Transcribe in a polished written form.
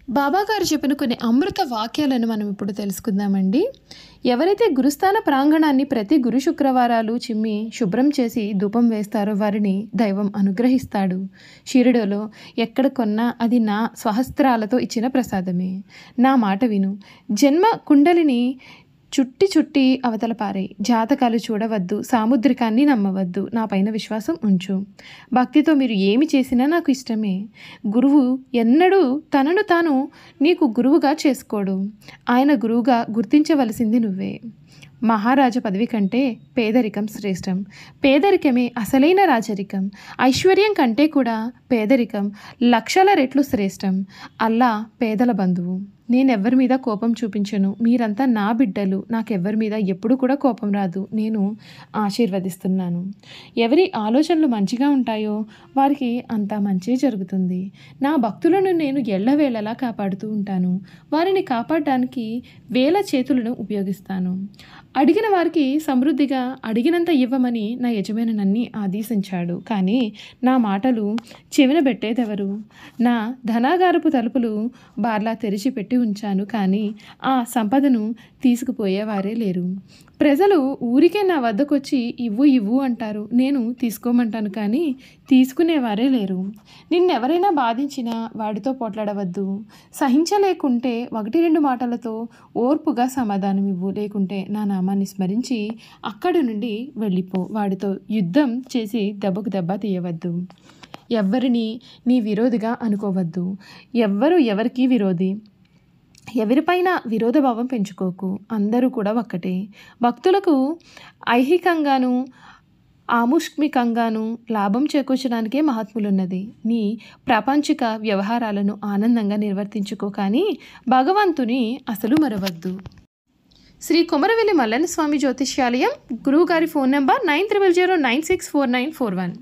బాబాగారు చెప్పిన కొన్ని అమృత వాక్యాలను మనం ఇప్పుడు తెలుసుకుందామండి. ఎవరైతే గురుస్థాన ప్రాంగణాన్ని ప్రతి గురు శుక్రవారాలు చిమ్మి శుభ్రం చేసి ధూపం వేస్తారో వారిని దైవం అనుగ్రహిస్తాడు. షిరిడోలో ఎక్కడ కొన్నా అది నా స్వహస్త్రాలతో ఇచ్చిన ప్రసాదమే. నా మాట విను. జన్మ కుండలిని చుట్టి అవతల పారే. జాతకాలు చూడవద్దు, సాముద్రికాన్ని నమ్మవద్దు. నా పైన విశ్వాసం ఉంచు. భక్తితో మీరు ఏమి చేసినా నాకు ఇష్టమే. గురువు ఎన్నడూ తనను తాను నీకు గురువుగా చేసుకోడు. ఆయన గురువుగా గుర్తించవలసింది నువ్వే. మహారాజ పదవి కంటే పేదరికం శ్రేష్టం. పేదరికమే అసలైన రాజరికం. ఐశ్వర్యం కంటే కూడా పేదరికం లక్షల రెట్లు శ్రేష్టం. అల్లా పేదల బంధువు. నేనెవ్వరి మీద కోపం చూపించను. మీరంతా నా బిడ్డలు. నాకెవ్వరి మీద ఎప్పుడు కూడా కోపం రాదు. నేను ఆశీర్వదిస్తున్నాను. ఎవరి ఆలోచనలు మంచిగా ఉంటాయో వారికి అంతా మంచి జరుగుతుంది. నా భక్తులను నేను ఎల్లవేళలా కాపాడుతూ ఉంటాను. వారిని కాపాడడానికి వేల చేతులను ఉపయోగిస్తాను. అడిగిన వారికి సమృద్ధిగా అడిగినంత ఇవ్వమని నా యజమానునన్ని ఆదేశించాడు. కానీ నా మాటలు చెవిన పెట్టేదెవరు? నా ధనాగారపు తలుపులు బార్లా తెరిచిపెట్టి ఉంచాను. కానీ ఆ సంపదను తీసుకుపోయేవారే లేరు. ప్రజలు ఊరికే నా వద్దకొచ్చి ఇవ్వు అంటారు. నేను తీసుకోమంటాను, కానీ తీసుకునేవారే లేరు. నిన్నెవరైనా బాధించినా వాడితో పోట్లాడవద్దు. సహించలేకుంటే 1-2 మాటలతో ఓర్పుగా సమాధానం ఇవ్వు. లేకుంటే నా నామాన్ని స్మరించి అక్కడి నుండి వెళ్ళిపో. వాడితో యుద్ధం చేసి దెబ్బకు దెబ్బ తీయవద్దు. ఎవ్వరిని నీ విరోధిగా అనుకోవద్దు. ఎవ్వరు ఎవరికి విరోధి. ఎవరిపైన విరోధభావం పెంచుకోకు. అందరూ కూడా ఒక్కటే. భక్తులకు ఐహికంగాను ఆముష్మికంగాను లాభం చేకూర్చడానికే మహాత్ములున్నది. నీ ప్రాపంచిక వ్యవహారాలను ఆనందంగా నిర్వర్తించుకో, కానీ భగవంతుని అసలు మరవద్దు. శ్రీ కొమరవెల్లి మల్లన్న స్వామి జ్యోతిష్యాలయం. గురువుగారి ఫోన్ నంబర్ 9009649441.